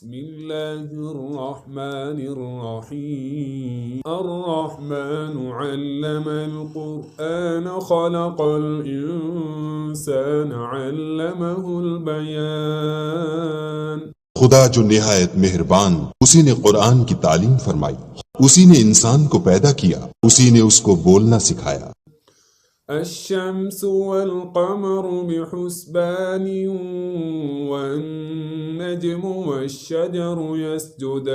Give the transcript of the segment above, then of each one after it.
بسم الله الرحمن الرحيم الرحمن علم القرآن خلق الإنسان علمه البيان خدا جو نہایت مہربان، اسی نے قرآن کی تعلیم فرمائی، اسی نے انسان کو پیدا کیا، اسی نے اس کو بولنا سکھایا۔ الشمس والقمر بحسبان والنجم والشجر يسجدان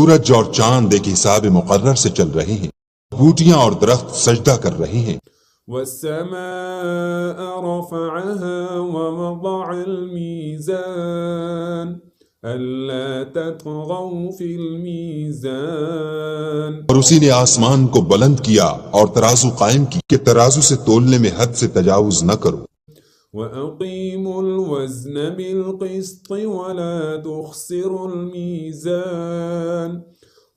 سورج اور چاند ایک حساب مقرر سے چل رہے ہیں، بوٹیاں اور درخت سجدہ کر رہے ہیں۔ والسماء رفعها ووضع الميزان ألا تطغوا في الميزان اور اسی نے آسمان کو بلند کیا اور ترازو قائم کی کہ ترازو سے تولنے میں حد سے تجاوز نہ کرو۔ وأقيموا الوزن بالقسط ولا تخسروا الميزان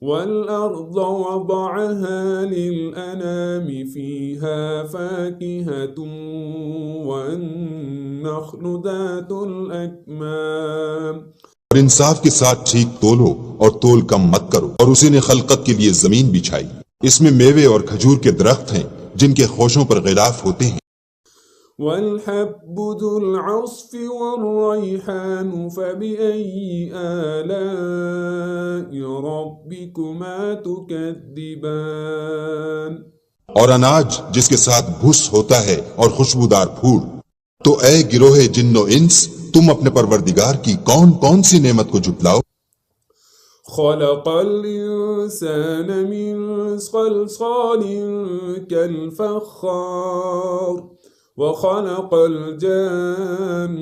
والأرض وضعها للأنام فيها فاكهة والنخل ذات الأكمام اور انصاف کے ساتھ ٹھیک تولو اور تول کم مت کرو، اور اسی نے خلقت کے لیے زمین بچھائی، اس میں میوے اور کھجور کے درخت ہیں جن کے خوشوں پر غلاف ہوتے ہیں۔ والحب ذو العصف والريحان فبأي آلاء ربكما تكذبان اور اناج جس کے ساتھ بھس ہوتا ہے اور خوشبودار پھول، تو اے گروہ جن و انس، تم اپنے پروردگار کی کون کون سی نعمت کو جھٹلاؤ۔ خلق الإنسان من صلصال كالفخار وخلق الجن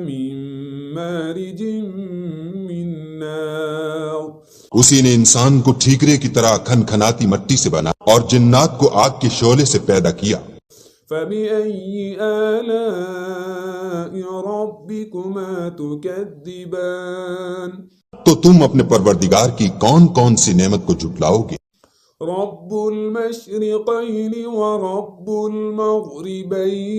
من مارج من نار اسی نے انسان کو ٹھیکرے کی طرح کھن کھناتی مٹی سے بنا اور جنات کو آگ کے شعلے سے پیدا کیا۔ فبأي آلاء ربكما تكذبان تو تم اپنے پروردگار کی کون کون سی نعمت کو جھٹلاؤ گے؟ رب المشرقين ورب المغربين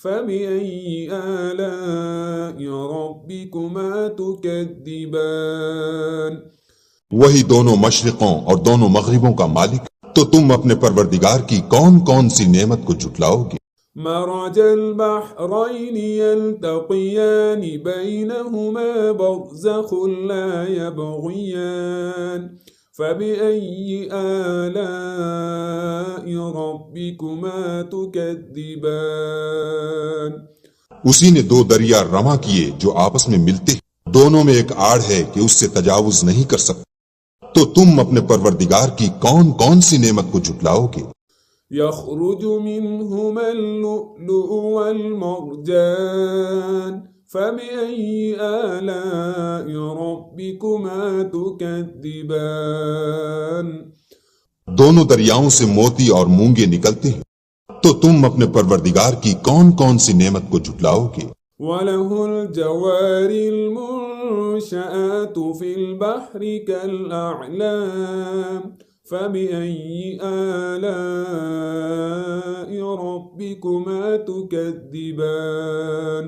فبأي آلاء ربكما تكذبان وہی دونوں مشرقوں اور دونوں مغربوں کا مالک، تو تم اپنے پروردگار کی کون کون سی نعمت کو جھٹلاؤ گے؟ مرج البحرين يلتقيان بينهما برزخ لا يبغيان فبأي آلاء ربكما تكذبان اسی نے دو دریا رواں کیے جو آپس میں ملتے ہیں، دونوں میں ایک آڑ ہے کہ اس سے تجاوز نہیں کر سکتے، تو تم اپنے پروردگار کی کون کون سی نعمت کو جھٹلاؤ گے؟ يخرج منهما اللؤلؤ والمرجان فبأي آلاء ربكما تكذبان دونوں دریاؤں سے موتی اور مونگے نکلتے ہیں، تو تم اپنے پروردگار کی کون کون سی نعمت کو جھٹلاؤ گے؟ وله الجوار المنشآت في البحر كالأعلام فبأي آلاء ربكما تكذبان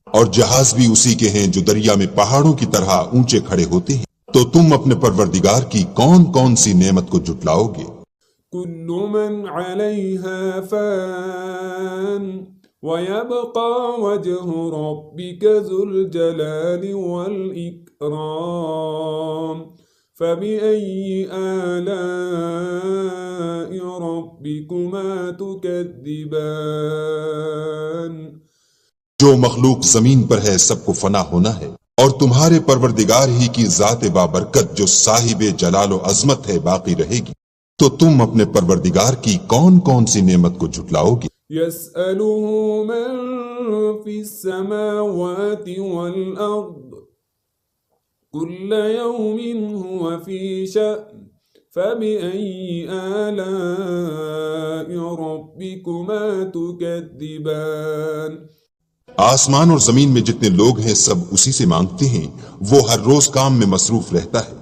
اور جہاز بھی اسی کے ہیں جو دریا میں پہاڑوں کی طرح اونچے کھڑے ہوتے ہیں، تو تم اپنے پروردگار کی کون کون سی نعمت کو جھٹلاؤ گے؟ كل من عليها فان ويبقى وجه ربك ذو الجلال والإكرام فبأي آلاء ربكما تكذبان جو مخلوق زمین پر ہے سب کو فنا ہونا ہے، اور تمہارے پروردگار ہی کی ذات بابرکت جو صاحب جلال و عظمت ہے باقی رہے گی، تو تم اپنے پروردگار کی کون کون سی نعمت کو جھٹلاؤ گے؟ يسأله من في السماوات والأرض كل يوم هو في شأن فبأي آلاء ربكما تكذبان آسمان اور زمین میں جتنے لوگ ہیں سب اسی سے مانگتے ہیں، وہ ہر روز کام میں مصروف رہتا ہے،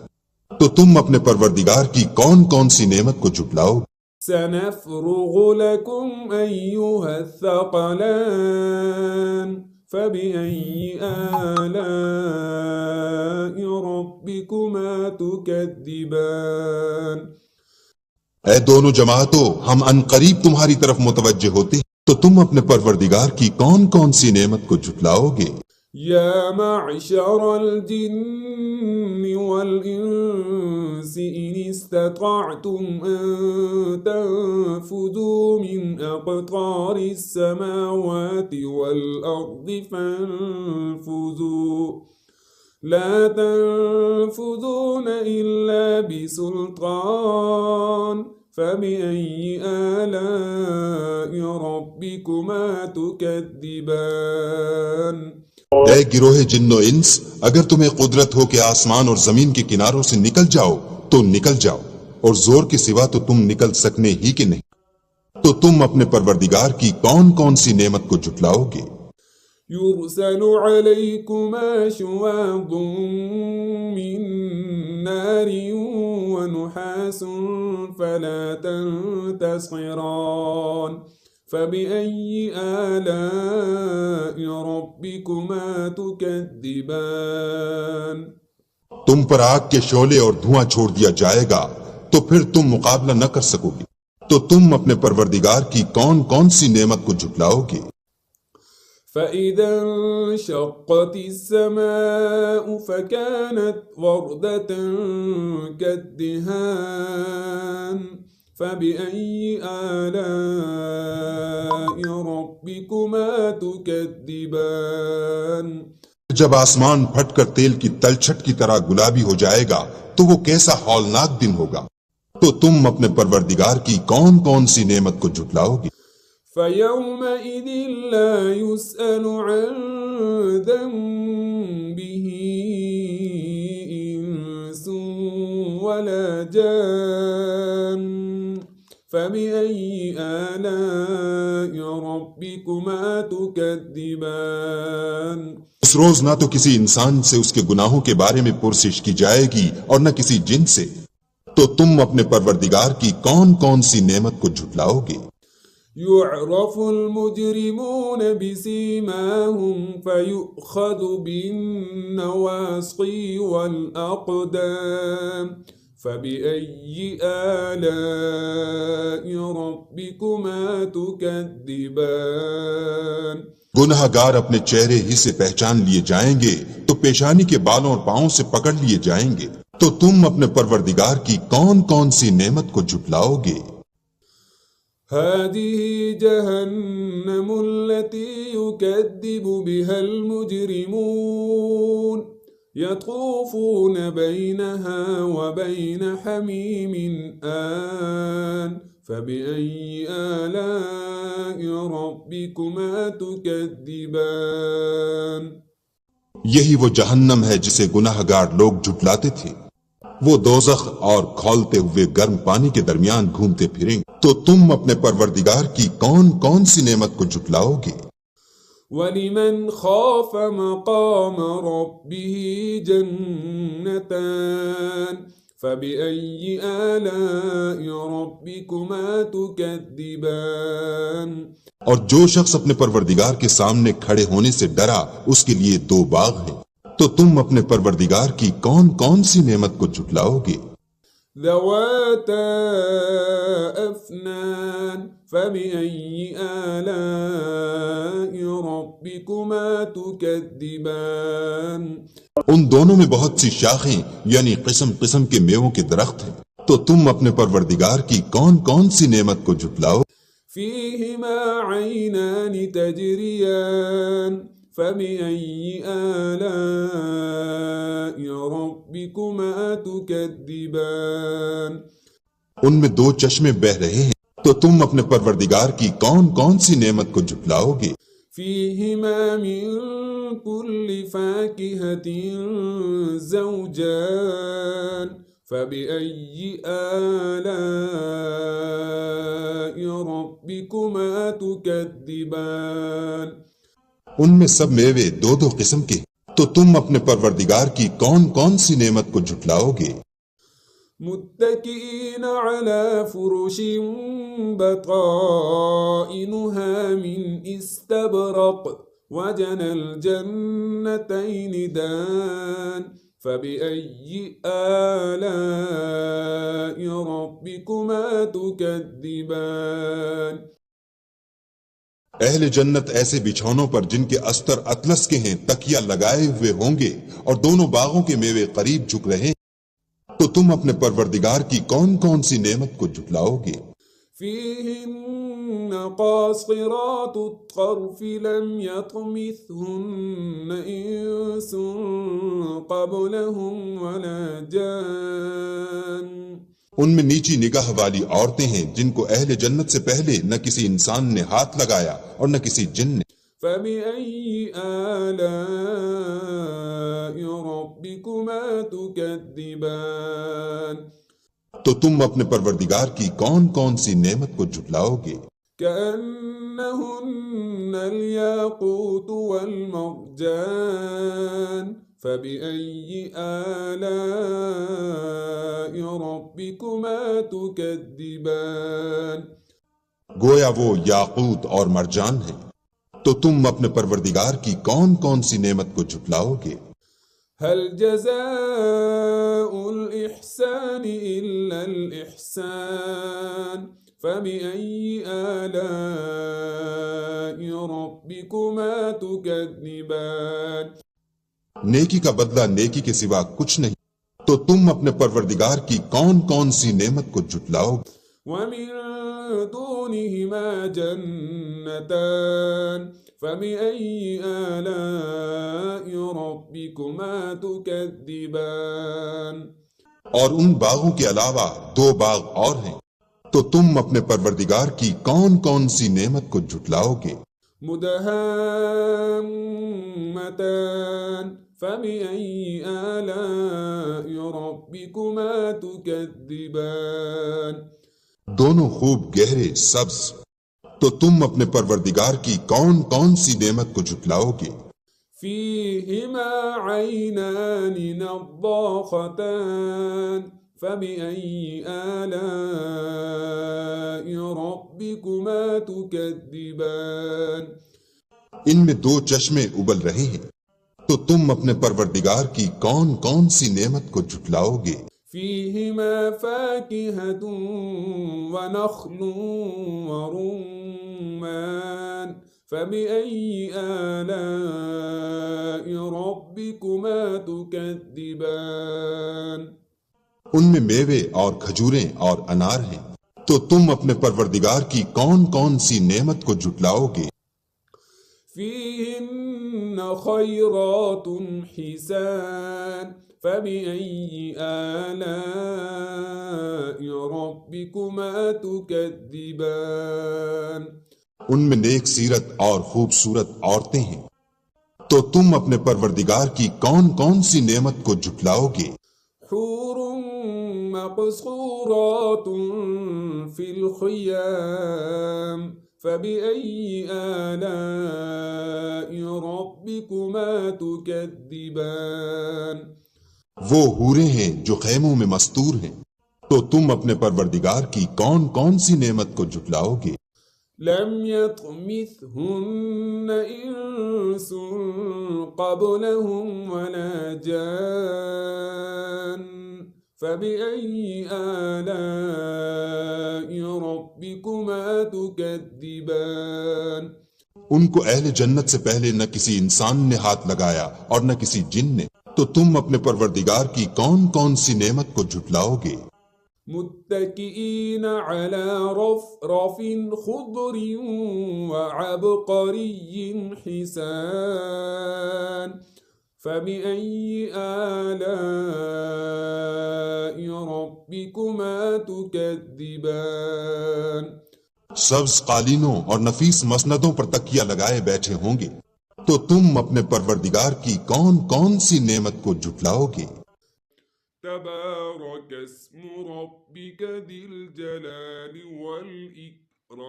تو تم اپنے پروردگار کی کون کون سی نعمت کو جھٹلاؤ؟ سنفرغ لكم أيها الثقلان فبأي آلاء ربكما تكذبان اے دونوں جماعتوں، ہم ان قریب تمہاری طرف متوجہ ہوتے ہیں، تو تم اپنے پروردگار کی کون کون سی نعمت کو جھٹلاؤ گے؟ يا معشر الجن والإنس إن استطعتم أن تنفذوا من أقطار السماوات والأرض فانفذوا لا تنفذون إلا بسلطان فبأي آلاء ربكما تكذبان اے گروہ جن و انس، اگر تمہیں قدرت ہو کہ آسمان اور زمین کے کناروں سے نکل جاؤ تو نکل جاؤ، اور زور کے سوا تو تم نکل سکنے ہی کہ نہیں، تو تم اپنے پروردگار کی کون کون سی نعمت کو جھٹلاؤ گے؟ يرسل عليكما شواظ من نار ونحاس فلا تنتصران فبأي آلاء ربكما تكذبان تم پر آگ کے شعلے اور دھواں چھوڑ دیا جائے گا تو پھر تم مقابلہ نہ کر سکو گے، تو تم اپنے پروردگار کی کون کون سی نعمت کو جھٹلاؤ گے؟ فإذا انشقت السماء فكانت وردة كالدهان فبأي آلاء ربكما تكذبان جب آسمان پھٹ کر تیل کی تلچھٹ کی طرح گلابی ہو جائے گا تو وہ کیسا ہولناک دن ہوگا، تو تم اپنے پروردگار کی کون کون سی نعمت کو جھٹلاؤ گے؟ فيومئذ لا يسأل عن ذنبه إنس ولا جان فبأي آلاء ربكما تكذبان اس روز نہ تو کسی انسان سے اس کے گناہوں کے بارے میں پرسش کی جائے گی اور نہ کسی جن سے، تو تم اپنے پروردگار کی کون کون سی نعمت کو جھٹلاؤ گے؟ يعرف المجرمون بسيماهم فيؤخذ بالنواصي والأقدام فبأي آلاء ربكما تكذبان گنہگار اپنے چہرے ہی سے پہچان لیے جائیں گے تو پیشانی کے بالوں اور پاؤں سے پکڑ لیے جائیں گے، تو تم اپنے پروردگار کی کون کون سی نعمت کو جھٹلاؤ گے؟ هذه جهنم التي يكذب بها المجرمون يطوفون بينها وبين حميم آن فبأي آلاء ربكما تكذبان یہی وہ جہنم ہے جسے گناہگار لوگ جھٹلاتے تھے، وہ دوزخ اور کھولتے ہوئے گرم پانی کے درمیان گھومتے پھریں، تو تم اپنے پروردگار کی کون کون سی نعمت کو جھٹلاؤ گے؟ وَلِمَنْ خَافَ مَقَامَ رَبِّهِ جَنَّتَانِ فَبِأَيِّ آلَاءِ رَبِّكُمَا تُكَذِّبَانِ اور جو شخص اپنے پروردگار کے سامنے کھڑے ہونے سے ڈرا، اس کے لیے دو باغ ہیں، تو تم اپنے پروردگار کی کون کون سی نعمت کو جھٹلاؤ گے؟ ذواتا افنان فبأي آلاء ربكما تكذبان ان دونوں میں بہت سی شاخیں یعنی قسم قسم کے میووں کے درخت ہیں، تو تم اپنے پروردگار کی کون کون سی نعمت کو جھٹلاؤ؟ فيهما عينان تجريان فبأي آلاء ربكما تكذبان ان میں دو چشمے بہ رہے ہیں، تو تم اپنے پروردگار کی کون کون سی نعمت کو جھٹلاؤ گے؟ فيهما من كل فاكهة زوجان فبأي آلاء ربكما تكذبان ان میں سب میوے دو دو قسم کے ہیں، تو تم اپنے پروردگار کی کون کون سی نعمت کو جھٹلاؤ گے؟ متكئين على فرش بطائنها من استبرق وجنى الجنتين دان فبأي آلاء ربكما تكذبان اہل جنت ایسے بچھونوں پر جن کے استر اطلس کے ہیں تکیہ لگائے ہوئے ہوں گے اور دونوں باغوں کے میوے قریب جھک رہے ہیں، تو تم اپنے پروردگار کی کون کون سی نعمت کو جھٹلاؤ گے؟ فيهن قاصرات الطرف لم يطمثهن إنس قبلهم ولا جان ان میں نیچی نگاہ والی عورتیں ہیں جن کو اہل جنت سے پہلے نہ کسی انسان نے ہاتھ لگایا اور نہ کسی جن نے۔ فبأي آلاء ربكما تكذبان تو تم اپنے پروردگار کی کون کون سی نعمت کو جھٹلاؤ گے؟ كأنهن الياقوت والمرجان فبأي آلاء ربكما تكذبان گویا وہ یاقوت اور مرجان ہیں، تو تم اپنے پروردگار کی کون کون سی نعمت کو جھٹلاؤ گے؟ هل جزاء الإحسان إلا الإحسان فبأي آلاء ربكما تكذبان نیکی کا بدلہ نیکی کے سوا کچھ نہیں، تو تم اپنے پروردگار کی کون کون سی نعمت کو جھٹلاؤ گے؟ ومن دونهما جنتان فبأي آلاء ربكما تكذبان اور ان باغوں کے علاوہ دو باغ اور ہیں، تو تم اپنے پروردگار کی کون کون سی نعمت کو جھٹلاؤ گے؟ مدهامتان فبأي آلاء ربكما تكذبان دونوں خوب گہرے سبز، تو تم اپنے پروردگار کی کون کون سی نعمت کو جھٹلاؤ گے؟ فيهما عينان نضاختان فبأي آلاء ربكما تكذبان ان میں دو چشمے ابل رہے ہیں، تو تم اپنے پروردگار کی کون کون سی نعمت کو جھٹلاؤ گے؟ فيهما فاكهة ونخل ورمان فبأي آلاء ربكما تكذبان ان میں میوے اور کھجوریں اور انار ہیں، تو تم اپنے پروردگار کی کون کون سی نعمت کو جھٹلاؤ گے؟ فيهن خيرات حسان فبأي آلاء ربكما تكذبان ان میں نیک سیرت اور خوبصورت عورتیں ہیں، تو تم اپنے پروردگار کی کون کون سی نعمت کو جھٹلاؤ گے؟ حور مقصورات في الخيام فبأي آلاء ربكما تكذبان وہ حوریں ہیں جو خیموں میں مستور ہیں، تو تم اپنے پروردگار کی کون کون سی نعمت کو جھٹلاؤ گے؟ لم يطمثهن إنس قبلهم ولا جان فبأي آلاء ربكما تكذبان ان کو اہل جنت سے پہلے نہ کسی انسان نے ہاتھ لگایا اور نہ کسی جن نے، تو تم اپنے پروردگار کی کون کون سی نعمت کو جھٹلاؤ گے؟ متكئين على رفرف خضر وعبقري حسان فبأي آلاء ربكما تكذبان سبز قالینوں اور نفیس مسندوں پر تکیہ لگائے بیٹھے ہوں گے، تو تم اپنے پروردگار کی کون کون سی نعمت کو جھٹلاؤ گے؟ تبارك اسم ربك ذي الجلال والإكرام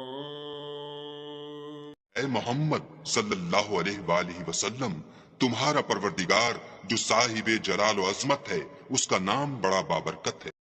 اے محمد صلی اللہ علیہ وآلہ وسلم، تمہارا پروردگار جو صاحب جلال و عظمت ہے، اس کا نام بڑا بابرکت ہے۔